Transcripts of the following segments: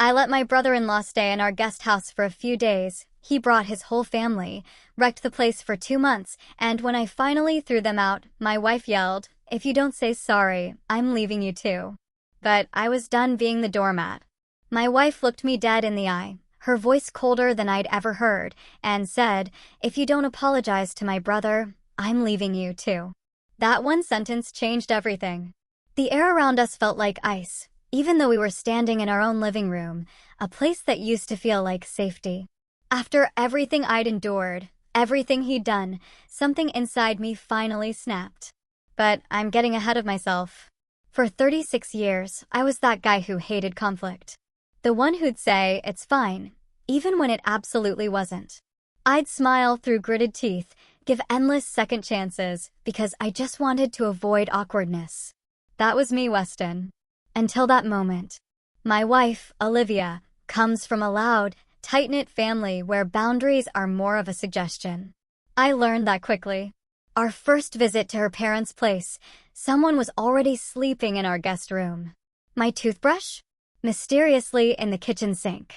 I let my brother-in-law stay in our guest house for a few days. He brought his whole family, wrecked the place for 2 months, and when I finally threw them out, my wife yelled, "If you don't say sorry, I'm leaving you too." But I was done being the doormat. My wife looked me dead in the eye, her voice colder than I'd ever heard, and said, "If you don't apologize to my brother, I'm leaving you too." That one sentence changed everything. The air around us felt like ice, even though we were standing in our own living room, a place that used to feel like safety. After everything I'd endured, everything he'd done, something inside me finally snapped. But I'm getting ahead of myself. For 36 years, I was that guy who hated conflict. The one who'd say, "It's fine," even when it absolutely wasn't. I'd smile through gritted teeth, give endless second chances, because I just wanted to avoid awkwardness. That was me, Weston. Until that moment. My wife, Olivia, comes from a loud, tight-knit family where boundaries are more of a suggestion. I learned that quickly. Our first visit to her parents' place, someone was already sleeping in our guest room. My toothbrush? Mysteriously in the kitchen sink.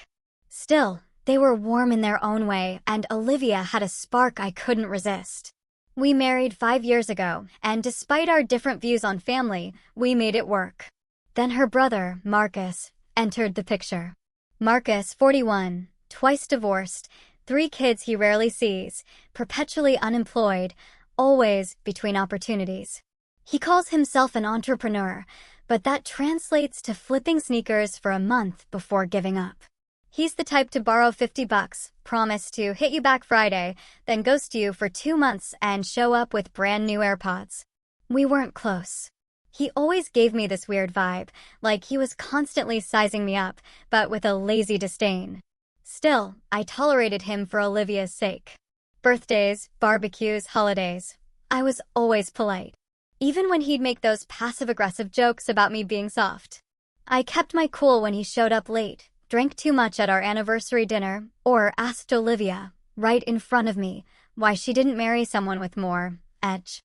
Still, they were warm in their own way, and Olivia had a spark I couldn't resist. We married 5 years ago, and despite our different views on family, we made it work. Then her brother, Marcus, entered the picture. Marcus, 41, twice divorced, 3 kids he rarely sees, perpetually unemployed, always between opportunities. He calls himself an entrepreneur, but that translates to flipping sneakers for a month before giving up. He's the type to borrow $50, promise to hit you back Friday, then ghost you for 2 months and show up with brand new AirPods. We weren't close. He always gave me this weird vibe, like he was constantly sizing me up, but with a lazy disdain. Still, I tolerated him for Olivia's sake. Birthdays, barbecues, holidays. I was always polite. Even when he'd make those passive-aggressive jokes about me being soft. I kept my cool when he showed up late, drank too much at our anniversary dinner, or asked Olivia, right in front of me, why she didn't marry someone with more edge.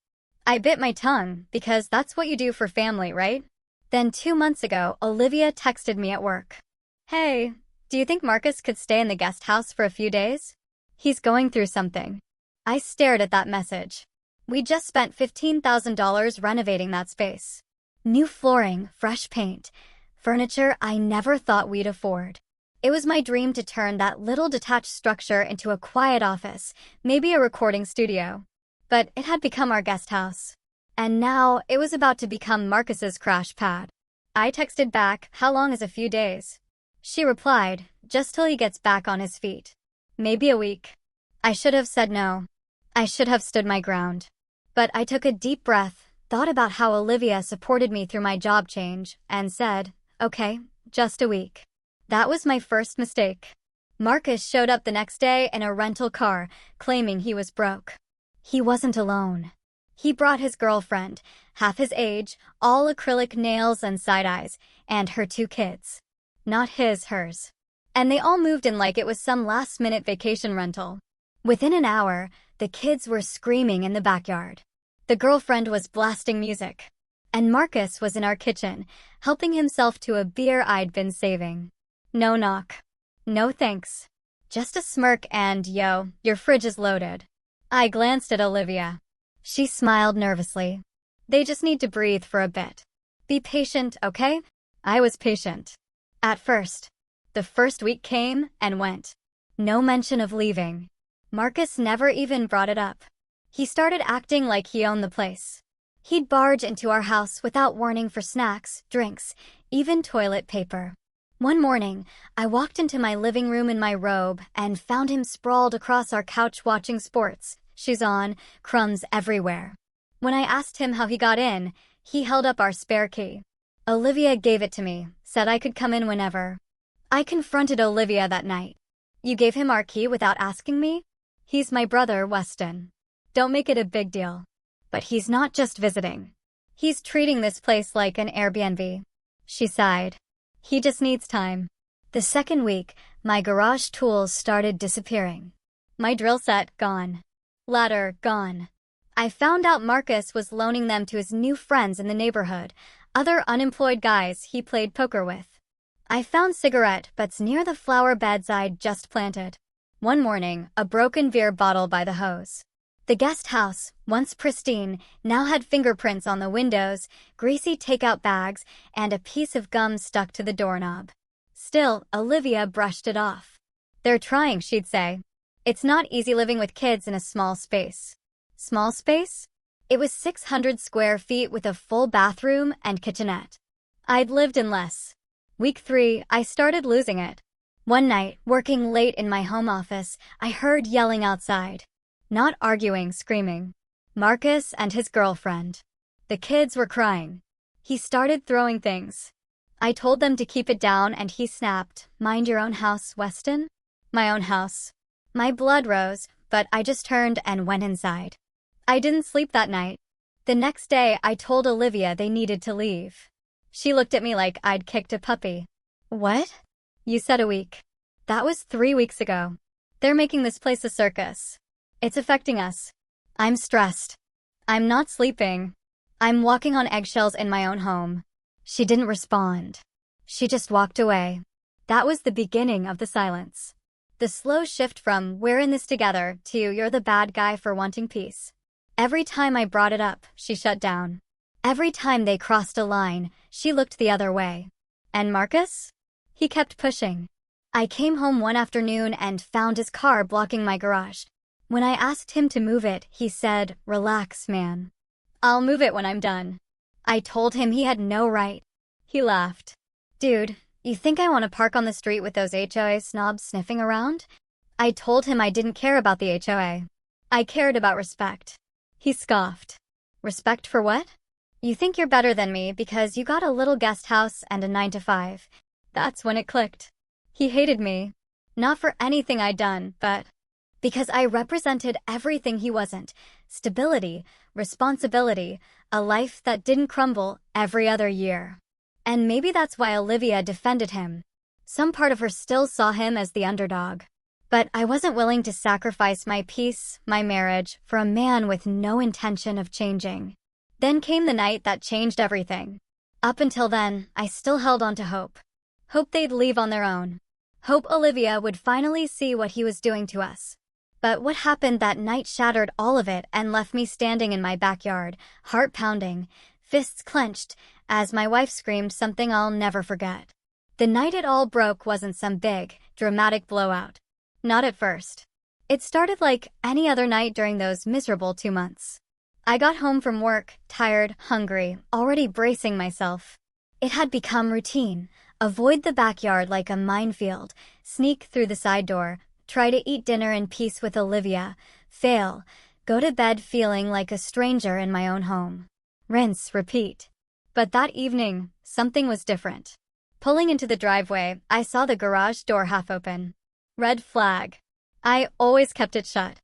I bit my tongue, because that's what you do for family, right? Then 2 months ago, Olivia texted me at work. "Hey, do you think Marcus could stay in the guest house for a few days? He's going through something." I stared at that message. We just spent $15,000 renovating that space. New flooring, fresh paint, furniture I never thought we'd afford. It was my dream to turn that little detached structure into a quiet office, maybe a recording studio. But it had become our guest house. And now it was about to become Marcus's crash pad. I texted back, "How long is a few days?" She replied, "Just till he gets back on his feet. Maybe a week." I should have said no. I should have stood my ground. But I took a deep breath, thought about how Olivia supported me through my job change, and said, "Okay, just a week." That was my first mistake. Marcus showed up the next day in a rental car, claiming he was broke. He wasn't alone. He brought his girlfriend, half his age, all acrylic nails and side eyes, and her 2 kids. Not hers. And they all moved in like it was some last-minute vacation rental. Within an hour, the kids were screaming in the backyard. The girlfriend was blasting music. And Marcus was in our kitchen, helping himself to a beer I'd been saving. No knock. No thanks. Just a smirk and, "Yo, your fridge is loaded." I glanced at Olivia. She smiled nervously. "They just need to breathe for a bit. Be patient, okay?" I was patient. At first. The first week came and went. No mention of leaving. Marcus never even brought it up. He started acting like he owned the place. He'd barge into our house without warning for snacks, drinks, even toilet paper. One morning, I walked into my living room in my robe and found him sprawled across our couch watching sports, shoes on, crumbs everywhere. When I asked him how he got in, he held up our spare key. Olivia gave it to me, said I could come in whenever. I confronted Olivia that night. "You gave him our key without asking me? He's my brother, Weston. Don't make it a big deal." But he's not just visiting. He's treating this place like an Airbnb. She sighed. He just needs time. The second week, my garage tools started disappearing. My drill set, gone. Ladder, gone. I found out Marcus was loaning them to his new friends in the neighborhood, other unemployed guys he played poker with. I found cigarette butts near the flower beds I'd just planted. One morning, a broken beer bottle by the hose. The guest house, once pristine, now had fingerprints on the windows, greasy takeout bags, and a piece of gum stuck to the doorknob. Still, Olivia brushed it off. "They're trying," she'd say. "It's not easy living with kids in a small space." Small space? It was 600 square feet with a full bathroom and kitchenette. I'd lived in less. Week 3, I started losing it. One night, working late in my home office, I heard yelling outside. Not arguing, screaming. Marcus and his girlfriend. The kids were crying. He started throwing things. I told them to keep it down and he snapped, "Mind your own house, Weston?" My own house. My blood rose, but I just turned and went inside. I didn't sleep that night. The next day, I told Olivia they needed to leave. She looked at me like I'd kicked a puppy. "What? You said a week." That was 3 weeks ago. "They're making this place a circus. It's affecting us. I'm stressed. I'm not sleeping. I'm walking on eggshells in my own home." She didn't respond. She just walked away. That was the beginning of the silence. The slow shift from "we're in this together" to "you're the bad guy for wanting peace." Every time I brought it up, she shut down. Every time they crossed a line, she looked the other way. And Marcus? He kept pushing. I came home one afternoon and found his car blocking my garage. When I asked him to move it, he said, "Relax, man. I'll move it when I'm done." I told him he had no right. He laughed. "Dude, you think I want to park on the street with those HOA snobs sniffing around?" I told him I didn't care about the HOA. I cared about respect. He scoffed. "Respect for what?" "You think you're better than me because you got a little guest house and a 9 to 5. That's when it clicked. He hated me. Not for anything I'd done, but because I represented everything he wasn't. Stability, responsibility, a life that didn't crumble every other year. And maybe that's why Olivia defended him. Some part of her still saw him as the underdog. But I wasn't willing to sacrifice my peace, my marriage, for a man with no intention of changing. Then came the night that changed everything. Up until then, I still held on to hope. Hope they'd leave on their own. Hope Olivia would finally see what he was doing to us. But what happened that night shattered all of it and left me standing in my backyard, heart pounding, fists clenched, as my wife screamed something I'll never forget. The night it all broke wasn't some big, dramatic blowout. Not at first. It started like any other night during those miserable 2 months. I got home from work, tired, hungry, already bracing myself. It had become routine. Avoid the backyard like a minefield, sneak through the side door, try to eat dinner in peace with Olivia, fail, go to bed feeling like a stranger in my own home. Rinse, repeat. But that evening, something was different. Pulling into the driveway, I saw the garage door half open. Red flag. I always kept it shut.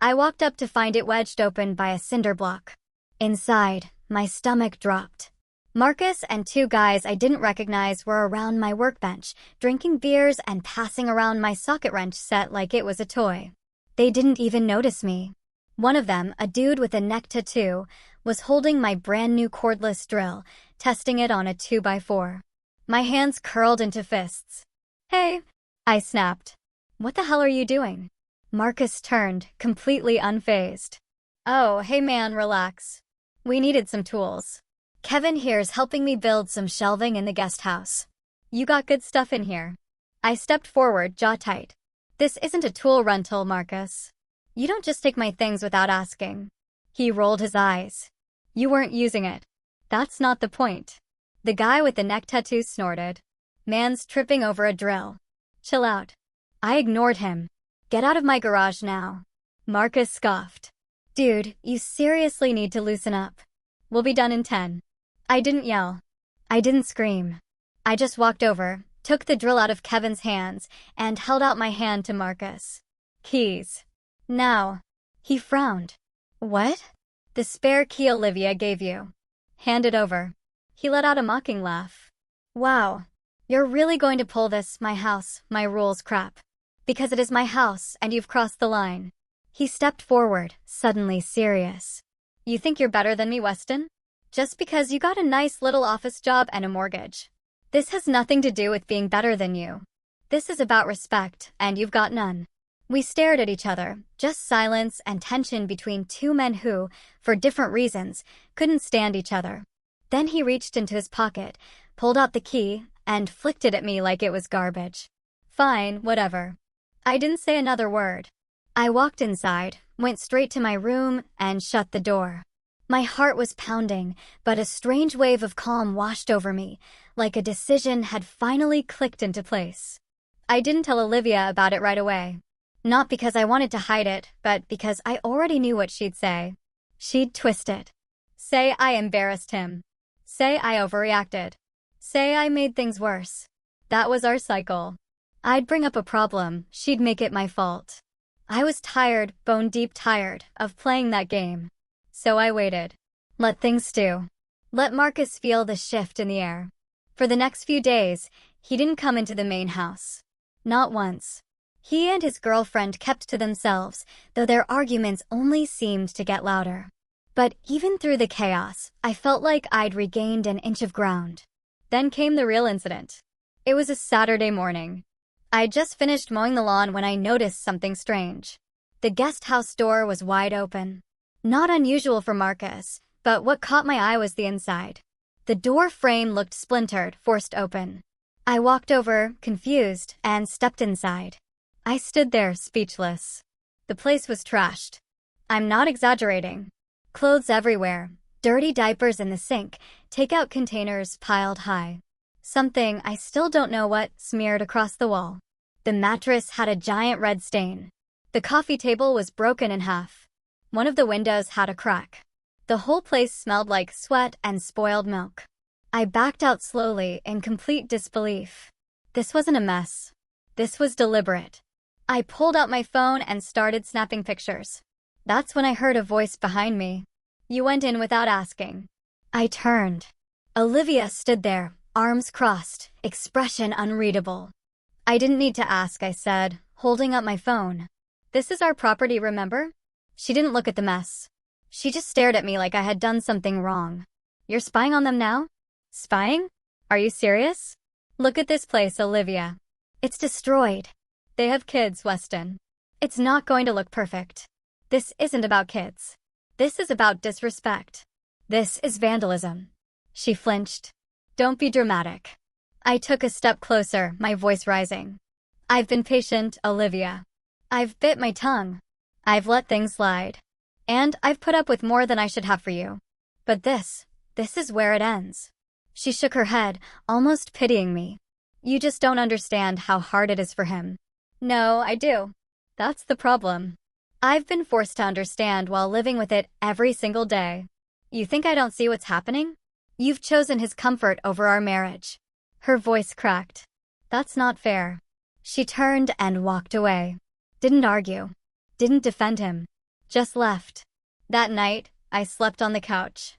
I walked up to find it wedged open by a cinder block. Inside, my stomach dropped. Marcus and 2 guys I didn't recognize were around my workbench, drinking beers and passing around my socket wrench set like it was a toy. They didn't even notice me. One of them, a dude with a neck tattoo, was holding my brand new cordless drill, testing it on a 2x4. My hands curled into fists. "Hey," I snapped. "What the hell are you doing?" Marcus turned, completely unfazed. "Oh, hey man, relax. We needed some tools. Kevin here's helping me build some shelving in the guest house. You got good stuff in here." I stepped forward, jaw tight. "This isn't a tool rental, Marcus. You don't just take my things without asking." He rolled his eyes. "You weren't using it. That's not the point." The guy with the neck tattoo snorted. "Man's tripping over a drill. Chill out." I ignored him. "Get out of my garage now." Marcus scoffed. "Dude, you seriously need to loosen up. We'll be done in 10. I didn't yell. I didn't scream. I just walked over, took the drill out of Kevin's hands, and held out my hand to Marcus. "Keys. Now." He frowned. "What?" "The spare key Olivia gave you. Hand it over." He let out a mocking laugh. "Wow. You're really going to pull this my house, my rules crap. Because it is my house and you've crossed the line." He stepped forward, suddenly serious. "You think you're better than me, Weston? Just because you got a nice little office job and a mortgage. This has nothing to do with being better than you. This is about respect, and you've got none. We stared at each other, just silence and tension between two men who, for different reasons, couldn't stand each other. Then he reached into his pocket, pulled out the key, and flicked it at me like it was garbage. Fine, whatever. I didn't say another word. I walked inside, went straight to my room, and shut the door. My heart was pounding, but a strange wave of calm washed over me, like a decision had finally clicked into place. I didn't tell Olivia about it right away. Not because I wanted to hide it, but because I already knew what she'd say. She'd twist it. Say I embarrassed him. Say I overreacted. Say I made things worse. That was our cycle. I'd bring up a problem, she'd make it my fault. I was tired, bone-deep tired, of playing that game. So I waited. Let things stew. Let Marcus feel the shift in the air. For the next few days, he didn't come into the main house. Not once. He and his girlfriend kept to themselves, though their arguments only seemed to get louder. But even through the chaos, I felt like I'd regained an inch of ground. Then came the real incident. It was a Saturday morning. I'd just finished mowing the lawn when I noticed something strange. The guest house door was wide open. Not unusual for Marcus, but what caught my eye was the inside. The door frame looked splintered, forced open. I walked over, confused, and stepped inside. I stood there, speechless. The place was trashed. I'm not exaggerating. Clothes everywhere, dirty diapers in the sink, takeout containers piled high. Something, I still don't know what, smeared across the wall. The mattress had a giant red stain. The coffee table was broken in half. One of the windows had a crack. The whole place smelled like sweat and spoiled milk. I backed out slowly in complete disbelief. This wasn't a mess. This was deliberate. I pulled out my phone and started snapping pictures. That's when I heard a voice behind me. You went in without asking. I turned. Olivia stood there, arms crossed, expression unreadable. I didn't need to ask, I said, holding up my phone. This is our property, remember? She didn't look at the mess. She just stared at me like I had done something wrong. You're spying on them now? Spying? Are you serious? Look at this place, Olivia. It's destroyed. They have kids, Weston. It's not going to look perfect. This isn't about kids. This is about disrespect. This is vandalism. She flinched. Don't be dramatic. I took a step closer, my voice rising. I've been patient, Olivia. I've bit my tongue. I've let things slide. And I've put up with more than I should have for you. But this is where it ends. She shook her head, almost pitying me. You just don't understand how hard it is for him. No, I do. That's the problem. I've been forced to understand while living with it every single day. You think I don't see what's happening? You've chosen his comfort over our marriage. Her voice cracked. That's not fair. She turned and walked away. Didn't argue. Didn't defend him. Just left. That night, I slept on the couch.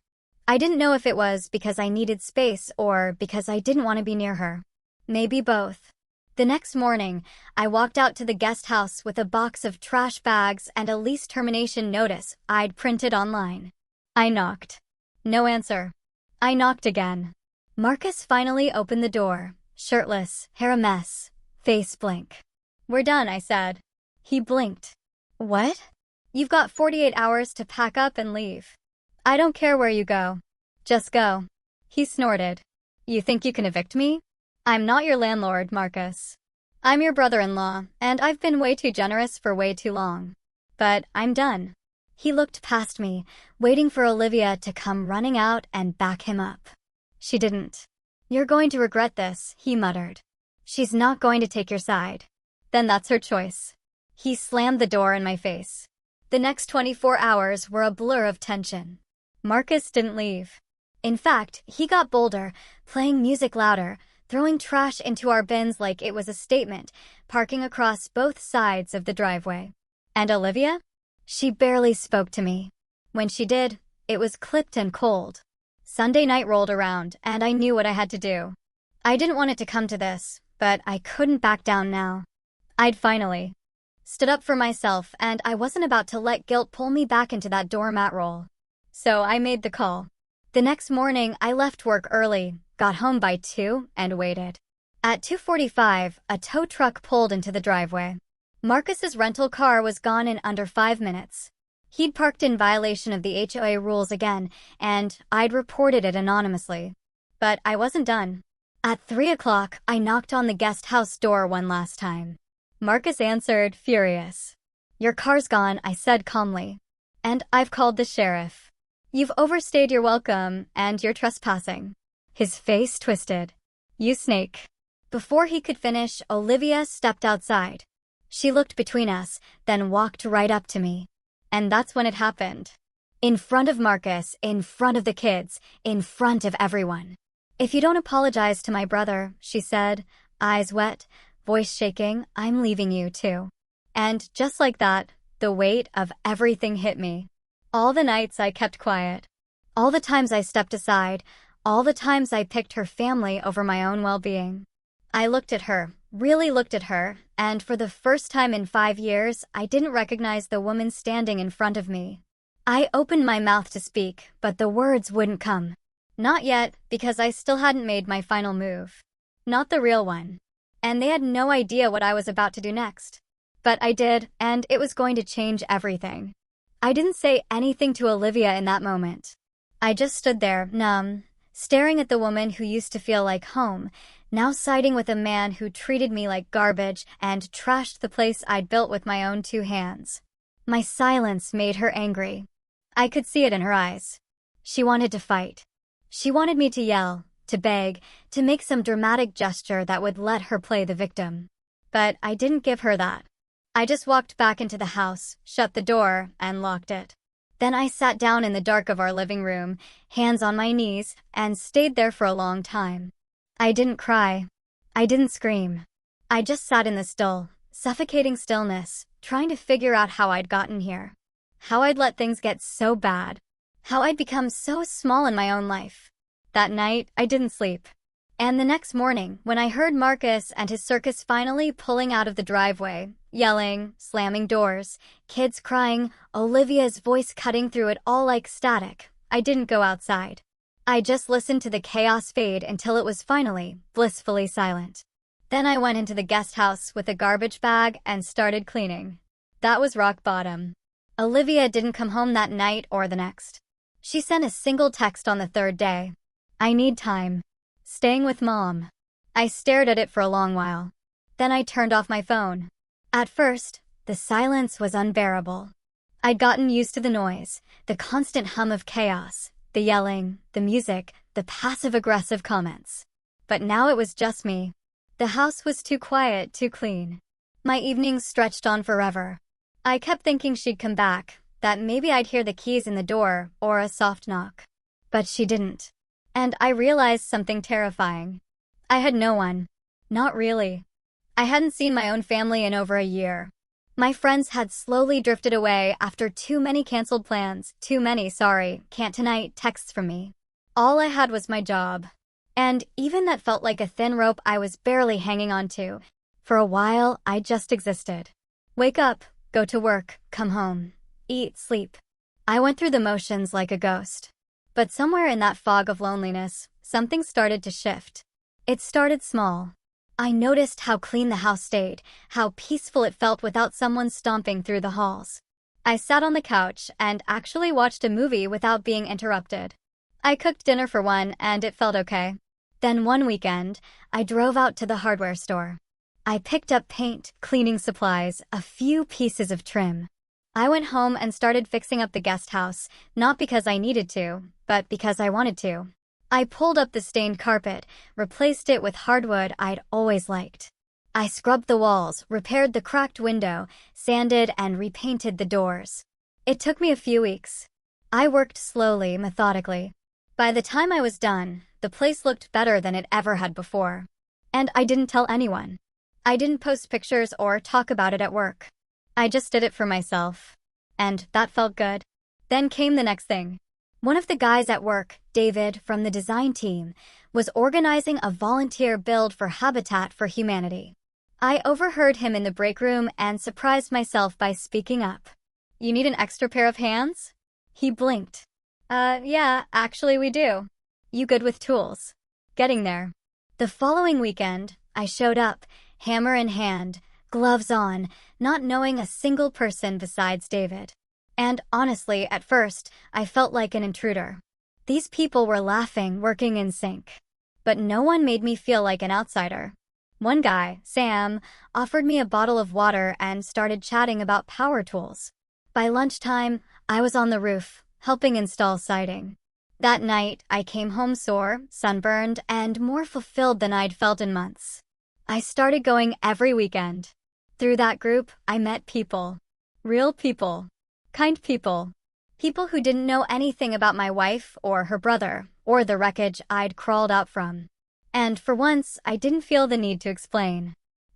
I didn't know if it was because I needed space or because I didn't want to be near her. Maybe both. The next morning, I walked out to the guest house with a box of trash bags and a lease termination notice I'd printed online. I knocked. No answer. I knocked again. Marcus finally opened the door, shirtless, hair a mess, face blank. We're done, I said. He blinked. What? You've got 48 hours to pack up and leave. I don't care where you go. Just go. He snorted. You think you can evict me? I'm not your landlord, Marcus. I'm your brother-in-law, and I've been way too generous for way too long. But I'm done. He looked past me, waiting for Olivia to come running out and back him up. She didn't. You're going to regret this, he muttered. She's not going to take your side. Then that's her choice. He slammed the door in my face. The next 24 hours were a blur of tension. Marcus didn't leave. In fact, he got bolder, playing music louder, throwing trash into our bins like it was a statement, parking across both sides of the driveway. And Olivia? She barely spoke to me. When she did, it was clipped and cold. Sunday night rolled around, and I knew what I had to do. I didn't want it to come to this, but I couldn't back down now. I'd finally stood up for myself, and I wasn't about to let guilt pull me back into that doormat role. So I made the call. The next morning, I left work early, got home by 2, and waited. At 2:45, a tow truck pulled into the driveway. Marcus's rental car was gone in under 5 minutes. He'd parked in violation of the HOA rules again, and I'd reported it anonymously. But I wasn't done. At 3 o'clock, I knocked on the guest house door one last time. Marcus answered, furious. "Your car's gone," I said calmly. "And I've called the sheriff. You've overstayed your welcome, and you're trespassing." His face twisted. "You snake." Before he could finish, Olivia stepped outside. She looked between us, then walked right up to me. And that's when it happened. In front of Marcus, in front of the kids, in front of everyone. "If you don't apologize to my brother," she said, eyes wet, voice shaking, "I'm leaving you too." And just like that, the weight of everything hit me. All the nights I kept quiet. All the times I stepped aside. All the times I picked her family over my own well-being. I looked at her, really looked at her, and for the first time in 5 years, I didn't recognize the woman standing in front of me. I opened my mouth to speak, but the words wouldn't come. Not yet, because I still hadn't made my final move. Not the real one. And they had no idea what I was about to do next. But I did, and it was going to change everything. I didn't say anything to Olivia in that moment. I just stood there, numb, staring at the woman who used to feel like home, now siding with a man who treated me like garbage and trashed the place I'd built with my own 2 hands. My silence made her angry. I could see it in her eyes. She wanted to fight. She wanted me to yell, to beg, to make some dramatic gesture that would let her play the victim. But I didn't give her that. I just walked back into the house, shut the door, and locked it. Then I sat down in the dark of our living room, hands on my knees, and stayed there for a long time. I didn't cry. I didn't scream. I just sat in the still, suffocating stillness, trying to figure out how I'd gotten here. How I'd let things get so bad. How I'd become so small in my own life. That night, I didn't sleep. And the next morning, when I heard Marcus and his circus finally pulling out of the driveway, yelling, slamming doors, kids crying, Olivia's voice cutting through it all like static, I didn't go outside. I just listened to the chaos fade until it was finally, blissfully silent. Then I went into the guest house with a garbage bag and started cleaning. That was rock bottom. Olivia didn't come home that night or the next. She sent a single text on the 3rd day. "I need time. Staying with Mom." I stared at it for a long while. Then I turned off my phone. At first, the silence was unbearable. I'd gotten used to the noise, the constant hum of chaos, the yelling, the music, the passive-aggressive comments. But now it was just me. The house was too quiet, too clean. My evenings stretched on forever. I kept thinking she'd come back, that maybe I'd hear the keys in the door or a soft knock. But she didn't. And I realized something terrifying. I had no one. Not really. I hadn't seen my own family in over a year. My friends had slowly drifted away after too many canceled plans, too many sorry, can't tonight texts from me. All I had was my job. And even that felt like a thin rope I was barely hanging on to. For a while, I just existed. Wake up, go to work, come home, eat, sleep. I went through the motions like a ghost. But somewhere in that fog of loneliness, something started to shift. It started small. I noticed how clean the house stayed, how peaceful it felt without someone stomping through the halls. I sat on the couch and actually watched a movie without being interrupted. I cooked dinner for one, and it felt okay. Then one weekend, I drove out to the hardware store. I picked up paint, cleaning supplies, a few pieces of trim. I went home and started fixing up the guest house, not because I needed to, but because I wanted to. I pulled up the stained carpet, replaced it with hardwood I'd always liked. I scrubbed the walls, repaired the cracked window, sanded and repainted the doors. It took me a few weeks. I worked slowly, methodically. By the time I was done, the place looked better than it ever had before. And I didn't tell anyone. I didn't post pictures or talk about it at work. I just did it for myself. And that felt good. Then came the next thing. One of the guys at work, David, from the design team, was organizing a volunteer build for Habitat for Humanity. I overheard him in the break room and surprised myself by speaking up. "You need an extra pair of hands?" He blinked. Yeah, actually we do. You good with tools?" getting there. The following weekend, I showed up, hammer in hand, gloves on, not knowing a single person besides David. And honestly, at first, I felt like an intruder. These people were laughing, working in sync. But no one made me feel like an outsider. One guy, Sam, offered me a bottle of water and started chatting about power tools. By lunchtime, I was on the roof, helping install siding. That night, I came home sore, sunburned, and more fulfilled than I'd felt in months. I started going every weekend. Through that group, I met people. Real people. Kind people. People who didn't know anything about my wife or her brother, or the wreckage I'd crawled out from. And for once, I didn't feel the need to explain.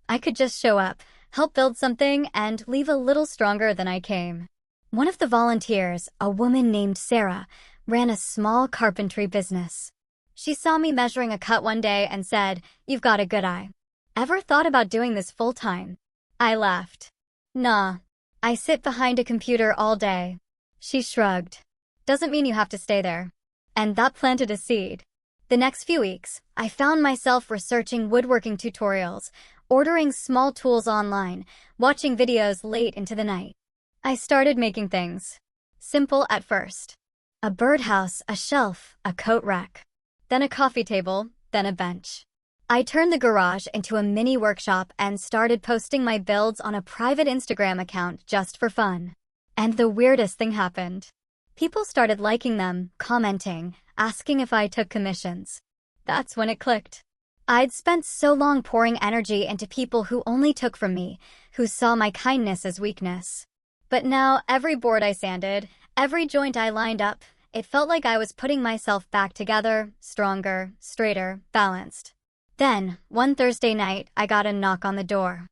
I could just show up, help build something, and leave a little stronger than I came. One of the volunteers, a woman named Sarah, ran a small carpentry business. She saw me measuring a cut one day and said, "You've got a good eye. Ever thought about doing this full-time?" I laughed. "Nah. I sit behind a computer all day." She shrugged. "Doesn't mean you have to stay there." And that planted a seed. The next few weeks, I found myself researching woodworking tutorials, ordering small tools online, watching videos late into the night. I started making things. Simple at first. A birdhouse, a shelf, a coat rack. Then a coffee table, then a bench. I turned the garage into a mini workshop and started posting my builds on a private Instagram account just for fun. And the weirdest thing happened. People started liking them, commenting, asking if I took commissions. That's when it clicked. I'd spent so long pouring energy into people who only took from me, who saw my kindness as weakness. But now, every board I sanded, every joint I lined up, it felt like I was putting myself back together, stronger, straighter, balanced. Then, one Thursday night, I got a knock on the door.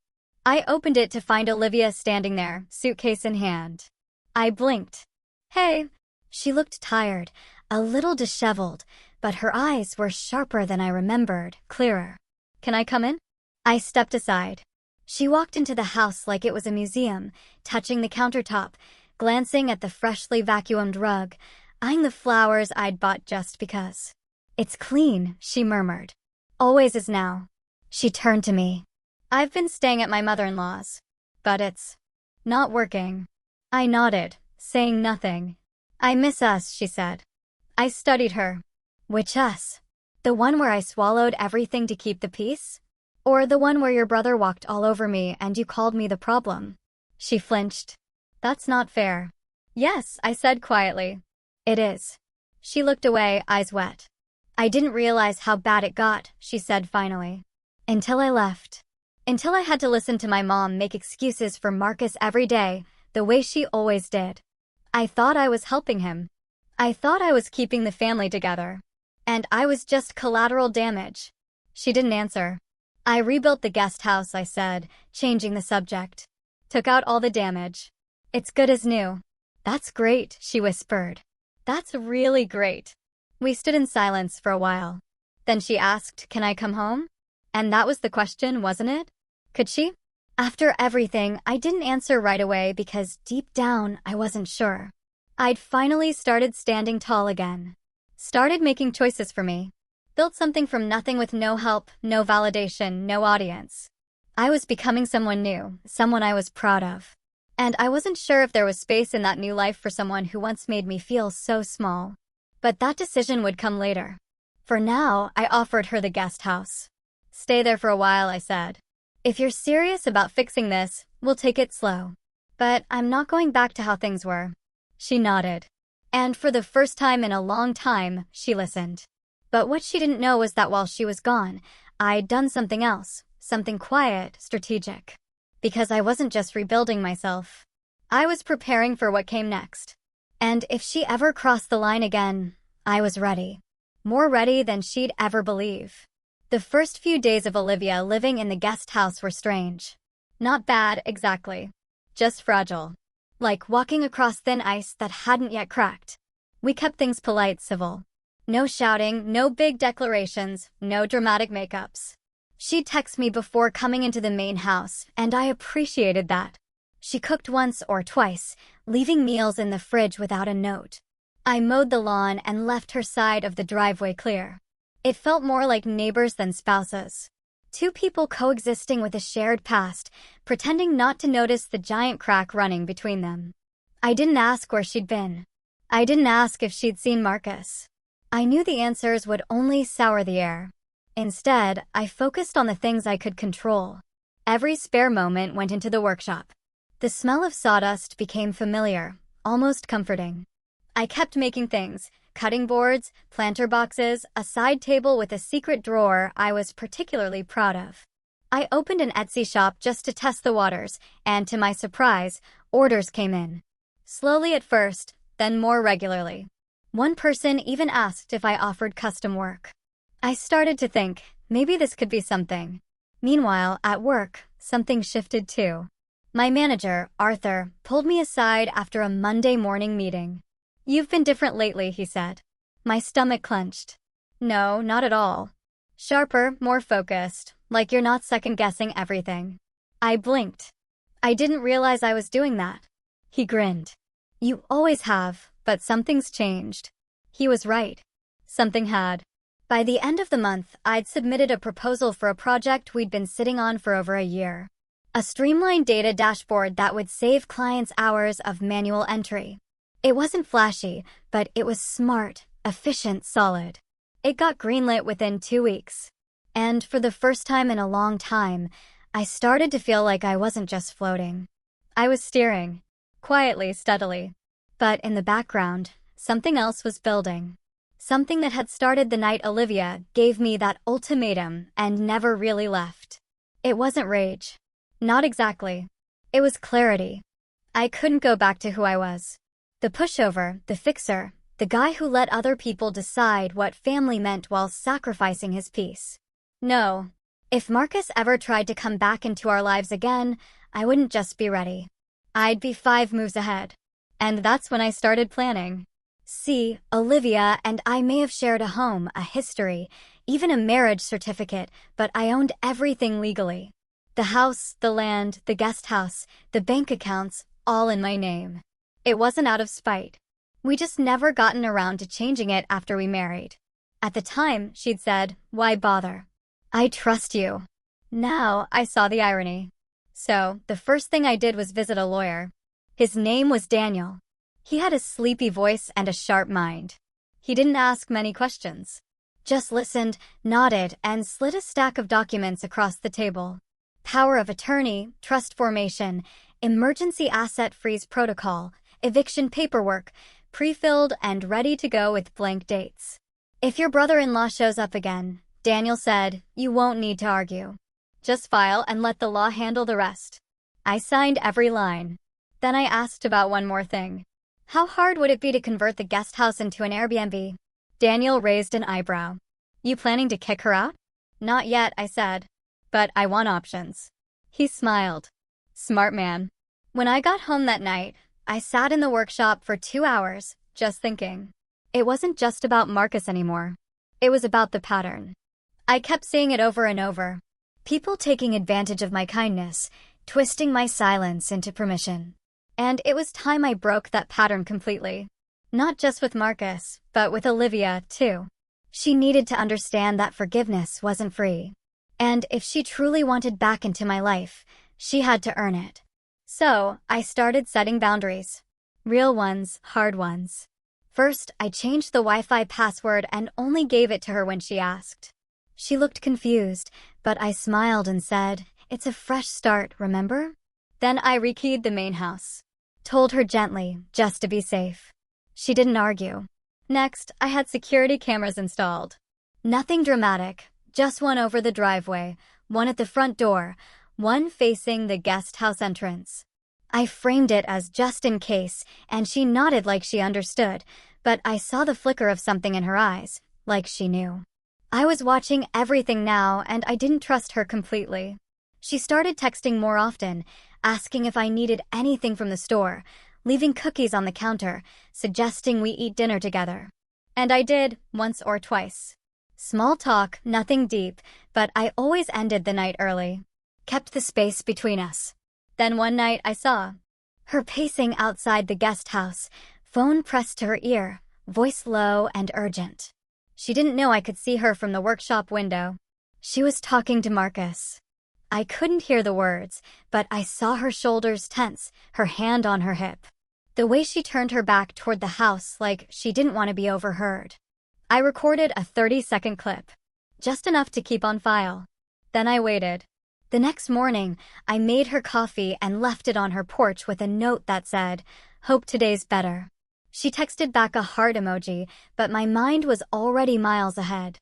I opened it to find Olivia standing there, suitcase in hand. I blinked. "Hey." She looked tired, a little disheveled, but her eyes were sharper than I remembered, clearer. "Can I come in?" I stepped aside. She walked into the house like it was a museum, touching the countertop, glancing at the freshly vacuumed rug, eyeing the flowers I'd bought just because. "It's clean," she murmured. "Always is now." She turned to me. "I've been staying at my mother-in-law's. But it's not working." I nodded, saying nothing. "I miss us," she said. I studied her. "Which us? The one where I swallowed everything to keep the peace? Or the one where your brother walked all over me and you called me the problem?" She flinched. "That's not fair." "Yes," I said quietly. "It is." She looked away, eyes wet. "I didn't realize how bad it got," she said finally. "Until I left. Until I had to listen to my mom make excuses for Marcus every day, the way she always did. I thought I was helping him. I thought I was keeping the family together. And I was just collateral damage." She didn't answer. "I rebuilt the guest house," I said, changing the subject. "Took out all the damage. It's good as new." "That's great," she whispered. "That's really great." We stood in silence for a while. Then she asked, "Can I come home?" And that was the question, wasn't it? Could she? After everything, I didn't answer right away because deep down, I wasn't sure. I'd finally started standing tall again. Started making choices for me. Built something from nothing with no help, no validation, no audience. I was becoming someone new, someone I was proud of. And I wasn't sure if there was space in that new life for someone who once made me feel so small. But that decision would come later. For now, I offered her the guest house. "Stay there for a while," I said. "If you're serious about fixing this, we'll take it slow. But I'm not going back to how things were." She nodded. And for the first time in a long time, she listened. But what she didn't know was that while she was gone, I'd done something else, something quiet, strategic. Because I wasn't just rebuilding myself. I was preparing for what came next. And if she ever crossed the line again, I was ready. More ready than she'd ever believe. The first few days of Olivia living in the guest house were strange. Not bad, exactly. Just fragile. Like walking across thin ice that hadn't yet cracked. We kept things polite, civil. No shouting, no big declarations, no dramatic makeups. She'd text me before coming into the main house, and I appreciated that. She cooked once or twice, leaving meals in the fridge without a note. I mowed the lawn and left her side of the driveway clear. It felt more like neighbors than spouses. Two people coexisting with a shared past, pretending not to notice the giant crack running between them. I didn't ask where she'd been. I didn't ask if she'd seen Marcus. I knew the answers would only sour the air. Instead, I focused on the things I could control. Every spare moment went into the workshop. The smell of sawdust became familiar, almost comforting. I kept making things: cutting boards, planter boxes, a side table with a secret drawer I was particularly proud of. I opened an Etsy shop just to test the waters, and to my surprise, orders came in. Slowly at first, then more regularly. One person even asked if I offered custom work. I started to think, maybe this could be something. Meanwhile, at work, something shifted too. My manager, Arthur, pulled me aside after a Monday morning meeting. "You've been different lately," he said. My stomach clenched. "No, not at all. Sharper, more focused, like you're not second-guessing everything." I blinked. I didn't realize I was doing that. He grinned. "You always have, but something's changed." He was right. Something had. By the end of the month, I'd submitted a proposal for a project we'd been sitting on for over a year. A streamlined data dashboard that would save clients hours of manual entry. It wasn't flashy, but it was smart, efficient, solid. It got greenlit within 2 weeks. And for the first time in a long time, I started to feel like I wasn't just floating. I was steering. Quietly, steadily. But in the background, something else was building. Something that had started the night Olivia gave me that ultimatum and never really left. It wasn't rage. Not exactly. It was clarity. I couldn't go back to who I was. The pushover, the fixer, the guy who let other people decide what family meant while sacrificing his peace. No. If Marcus ever tried to come back into our lives again, I wouldn't just be ready. I'd be 5 moves ahead. And that's when I started planning. See, Olivia and I may have shared a home, a history, even a marriage certificate, but I owned everything legally. The house, the land, the guest house, the bank accounts, all in my name. It wasn't out of spite. We just never gotten around to changing it after we married. At the time, she'd said, "Why bother? I trust you." Now, I saw the irony. So, the first thing I did was visit a lawyer. His name was Daniel. He had a sleepy voice and a sharp mind. He didn't ask many questions. Just listened, nodded, and slid a stack of documents across the table. Power of attorney, trust formation, emergency asset freeze protocol, eviction paperwork, pre-filled and ready to go with blank dates. "If your brother-in-law shows up again," Daniel said, "you won't need to argue. Just file and let the law handle the rest." I signed every line. Then I asked about one more thing. How hard would it be to convert the guest house into an Airbnb? Daniel raised an eyebrow. "You planning to kick her out?" "Not yet," I said. "But I want options." He smiled. Smart man. When I got home that night, I sat in the workshop for 2 hours, just thinking. It wasn't just about Marcus anymore. It was about the pattern. I kept seeing it over and over. People taking advantage of my kindness, twisting my silence into permission. And it was time I broke that pattern completely. Not just with Marcus, but with Olivia, too. She needed to understand that forgiveness wasn't free. And if she truly wanted back into my life, she had to earn it. So, I started setting boundaries. Real ones, hard ones. First, I changed the Wi-Fi password and only gave it to her when she asked. She looked confused, but I smiled and said, "It's a fresh start, remember?" Then I rekeyed the main house. Told her gently, just to be safe. She didn't argue. Next, I had security cameras installed. Nothing dramatic, just one over the driveway, one at the front door, one facing the guest house entrance. I framed it as just in case, and she nodded like she understood, but I saw the flicker of something in her eyes, like she knew. I was watching everything now, and I didn't trust her completely. She started texting more often, asking if I needed anything from the store, leaving cookies on the counter, suggesting we eat dinner together. And I did, once or twice. Small talk, nothing deep, but I always ended the night early. Kept the space between us. Then one night I saw her pacing outside the guest house, phone pressed to her ear, voice low and urgent. She didn't know I could see her from the workshop window. She was talking to Marcus. I couldn't hear the words, but I saw her shoulders tense, her hand on her hip. The way she turned her back toward the house like she didn't want to be overheard. I recorded a 30-second clip. Just enough to keep on file. Then I waited. The next morning, I made her coffee and left it on her porch with a note that said, "Hope today's better." She texted back a heart emoji, but my mind was already miles ahead.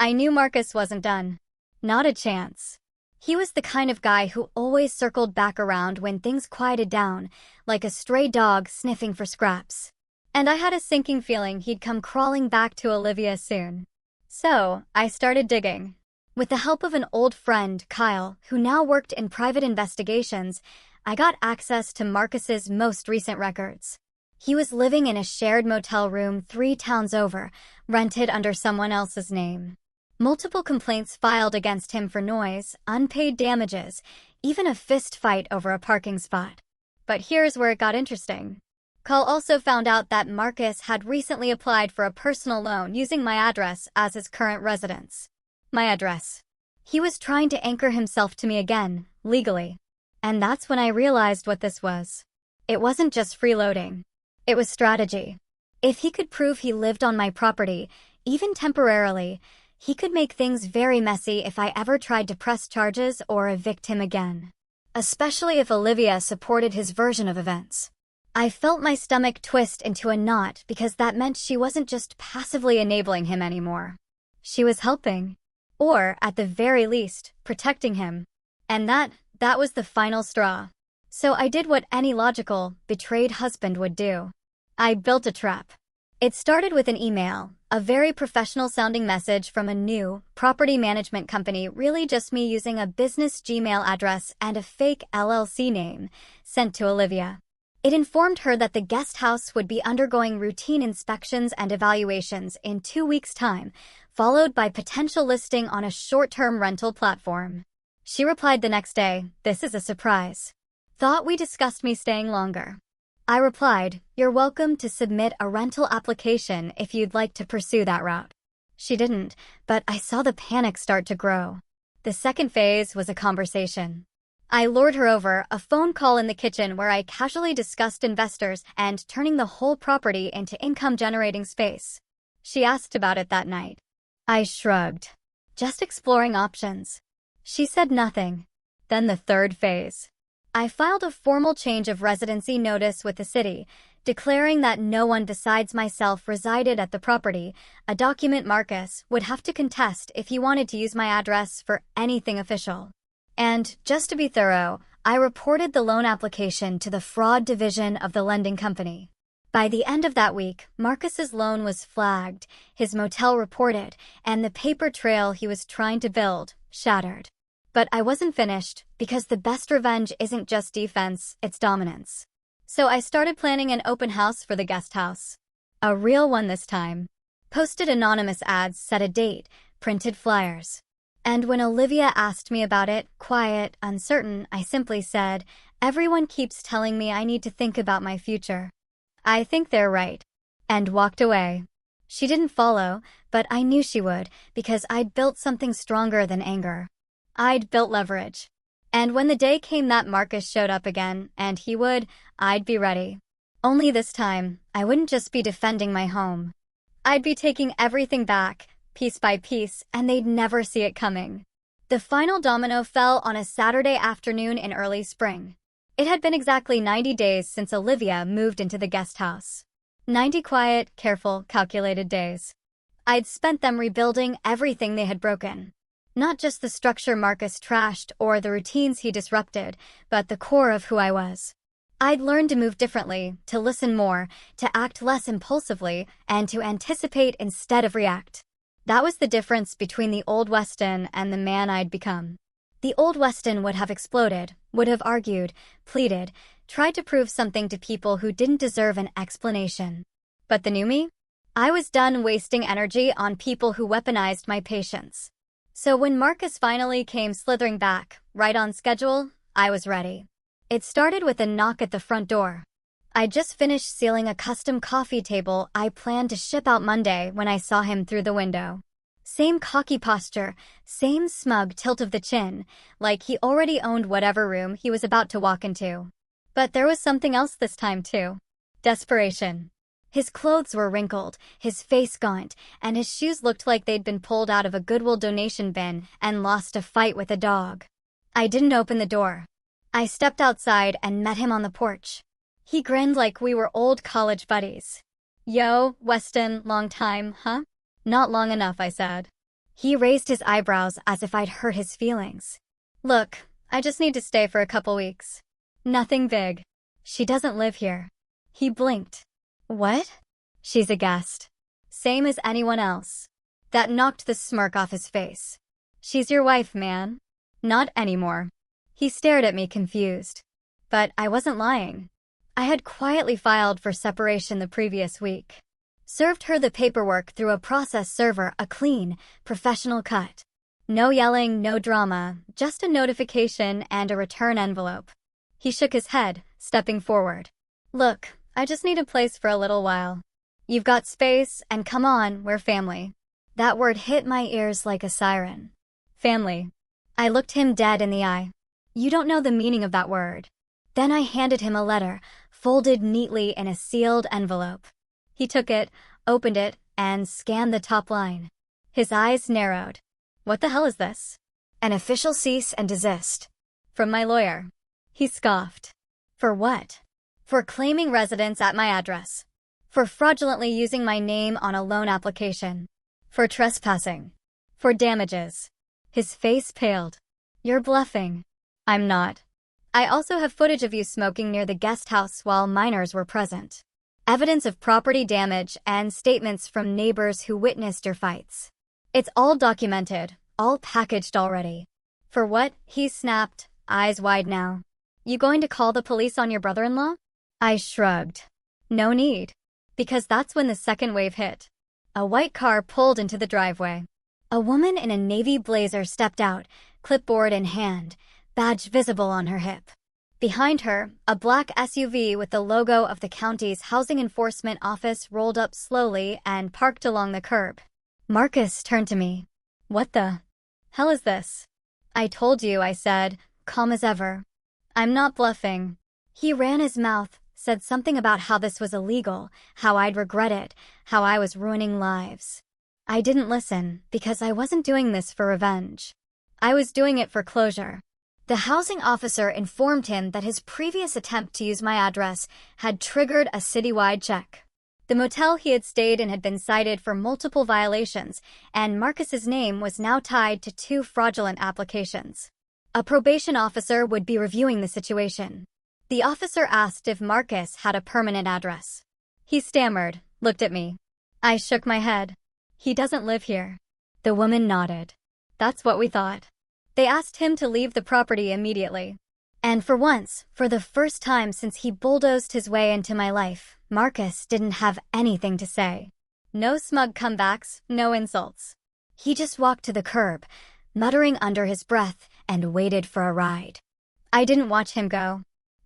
I knew Marcus wasn't done. Not a chance. He was the kind of guy who always circled back around when things quieted down, like a stray dog sniffing for scraps. And I had a sinking feeling he'd come crawling back to Olivia soon. So, I started digging. With the help of an old friend, Kyle, who now worked in private investigations, I got access to Marcus's most recent records. He was living in a shared motel room 3 towns over, rented under someone else's name. Multiple complaints filed against him for noise, unpaid damages, even a fist fight over a parking spot. But here's where it got interesting. Kyle also found out that Marcus had recently applied for a personal loan using my address as his current residence. My address. He was trying to anchor himself to me again, legally. And that's when I realized what this was. It wasn't just freeloading. It was strategy. If he could prove he lived on my property, even temporarily, he could make things very messy if I ever tried to press charges or evict him again. Especially if Olivia supported his version of events. I felt my stomach twist into a knot because that meant she wasn't just passively enabling him anymore. She was helping. Or, at the very least, protecting him. And that was the final straw. So I did what any logical, betrayed husband would do. I built a trap. It started with an email, a very professional-sounding message from a new, property management company, really just me using a business Gmail address and a fake LLC name, sent to Olivia. It informed her that the guest house would be undergoing routine inspections and evaluations in 2 weeks' time, followed by potential listing on a short-term rental platform. She replied the next day, "This is a surprise. Thought we discussed me staying longer." I replied, "You're welcome to submit a rental application if you'd like to pursue that route." She didn't, but I saw the panic start to grow. The second phase was a conversation. I lured her over, a phone call in the kitchen where I casually discussed investors and turning the whole property into income-generating space. She asked about it that night. I shrugged. Just exploring options. She said nothing. Then the third phase. I filed a formal change of residency notice with the city, declaring that no one besides myself resided at the property, a document Marcus would have to contest if he wanted to use my address for anything official. And, just to be thorough, I reported the loan application to the fraud division of the lending company. By the end of that week, Marcus's loan was flagged, his motel reported, and the paper trail he was trying to build shattered. But I wasn't finished, because the best revenge isn't just defense, it's dominance. So I started planning an open house for the guest house. A real one this time. Posted anonymous ads, set a date, printed flyers. And when Olivia asked me about it, quiet, uncertain, I simply said, "Everyone keeps telling me I need to think about my future. I think they're right." And walked away. She didn't follow, but I knew she would, because I'd built something stronger than anger. I'd built leverage. And when the day came that Marcus showed up again, and he would, I'd be ready. Only this time, I wouldn't just be defending my home. I'd be taking everything back, piece by piece, and they'd never see it coming. The final domino fell on a Saturday afternoon in early spring. It had been exactly 90 days since Olivia moved into the guest house. 90 quiet, careful, calculated days. I'd spent them rebuilding everything they had broken. Not just the structure Marcus trashed or the routines he disrupted, but the core of who I was. I'd learned to move differently, to listen more, to act less impulsively, and to anticipate instead of react. That was the difference between the old Weston and the man I'd become. The old Weston would have exploded, would have argued, pleaded, tried to prove something to people who didn't deserve an explanation. But the new me? I was done wasting energy on people who weaponized my patience. So when Marcus finally came slithering back, right on schedule, I was ready. It started with a knock at the front door. I just finished sealing a custom coffee table I planned to ship out Monday when I saw him through the window. Same cocky posture, same smug tilt of the chin, like he already owned whatever room he was about to walk into. But there was something else this time too. Desperation. His clothes were wrinkled, his face gaunt, and his shoes looked like they'd been pulled out of a Goodwill donation bin and lost a fight with a dog. I didn't open the door. I stepped outside and met him on the porch. He grinned like we were old college buddies. "Yo, Weston, long time, huh?" "Not long enough," I said. He raised his eyebrows as if I'd hurt his feelings. "Look, I just need to stay for a couple weeks. Nothing big. She doesn't live here." He blinked. "What?" "She's a guest. Same as anyone else." That knocked the smirk off his face. "She's your wife, man." "Not anymore." He stared at me confused. But I wasn't lying. I had quietly filed for separation the previous week. Served her the paperwork through a process server, a clean, professional cut. No yelling, no drama, just a notification and a return envelope. He shook his head, stepping forward. "Look, I just need a place for a little while. You've got space, and come on, we're family." That word hit my ears like a siren. Family. I looked him dead in the eye. "You don't know the meaning of that word." Then I handed him a letter, folded neatly in a sealed envelope. He took it, opened it, and scanned the top line. His eyes narrowed. "What the hell is this?" "An official cease and desist." "From my lawyer." He scoffed. "For what?" "For claiming residence at my address. For fraudulently using my name on a loan application. For trespassing. For damages." His face paled. "You're bluffing." "I'm not. I also have footage of you smoking near the guest house while minors were present. Evidence of property damage and statements from neighbors who witnessed your fights. It's all documented, all packaged already." "For what?" he snapped, eyes wide now. "You going to call the police on your brother-in-law?" I shrugged. "No need." Because that's when the second wave hit. A white car pulled into the driveway. A woman in a navy blazer stepped out, clipboard in hand, badge visible on her hip. Behind her, a black SUV with the logo of the county's housing enforcement office rolled up slowly and parked along the curb. Marcus turned to me. "What the hell is this?" "I told you," I said, calm as ever. "I'm not bluffing." He ran his mouth, said something about how this was illegal, how I'd regret it, how I was ruining lives. I didn't listen, because I wasn't doing this for revenge. I was doing it for closure. The housing officer informed him that his previous attempt to use my address had triggered a citywide check. The motel he had stayed in had been cited for multiple violations, and Marcus's name was now tied to 2 fraudulent applications. A probation officer would be reviewing the situation. The officer asked if Marcus had a permanent address. He stammered, looked at me. I shook my head. "He doesn't live here." The woman nodded. "That's what we thought." They asked him to leave the property immediately. And for once, for the first time since he bulldozed his way into my life, Marcus didn't have anything to say. No smug comebacks, no insults. He just walked to the curb, muttering under his breath, and waited for a ride. I didn't watch him go.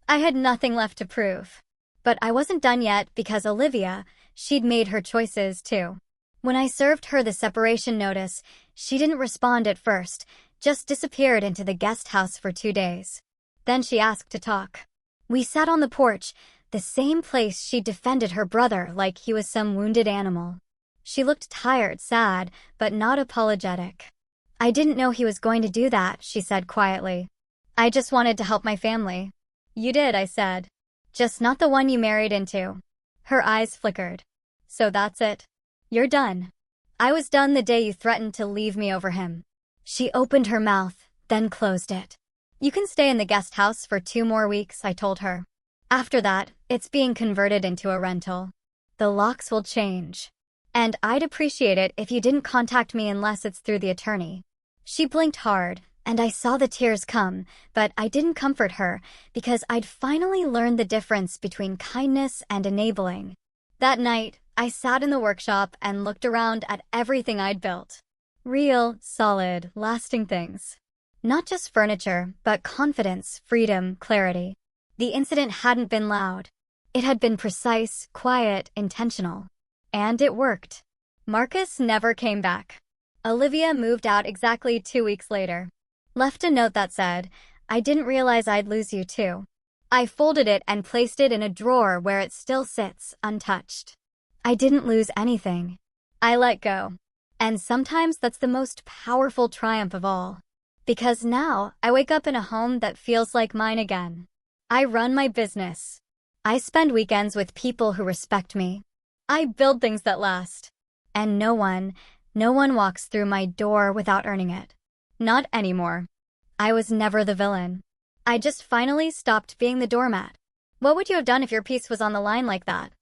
I had nothing left to prove. But I wasn't done yet because Olivia, she'd made her choices too. When I served her the separation notice, she didn't respond at first, just disappeared into the guest house for 2 days. Then she asked to talk. We sat on the porch, the same place she defended her brother like he was some wounded animal. She looked tired, sad, but not apologetic. "I didn't know he was going to do that," she said quietly. "I just wanted to help my family." "You did," I said. "Just not the one you married into." Her eyes flickered. "So that's it. You're done." "I was done the day you threatened to leave me over him." She opened her mouth, then closed it. "You can stay in the guest house for 2 more weeks," I told her. "After that, it's being converted into a rental. The locks will change. And I'd appreciate it if you didn't contact me unless it's through the attorney." She blinked hard, and I saw the tears come, but I didn't comfort her because I'd finally learned the difference between kindness and enabling. That night, I sat in the workshop and looked around at everything I'd built. Real, solid, lasting things. Not just furniture, but confidence, freedom, clarity. The incident hadn't been loud. It had been precise, quiet, intentional. And it worked. Marcus never came back. Olivia moved out exactly 2 weeks later. Left a note that said, "I didn't realize I'd lose you too." I folded it and placed it in a drawer where it still sits, untouched. I didn't lose anything. I let go. And sometimes that's the most powerful triumph of all. Because now I wake up in a home that feels like mine again. I run my business. I spend weekends with people who respect me. I build things that last. And no one walks through my door without earning it. Not anymore. I was never the villain. I just finally stopped being the doormat. What would you have done if your piece was on the line like that?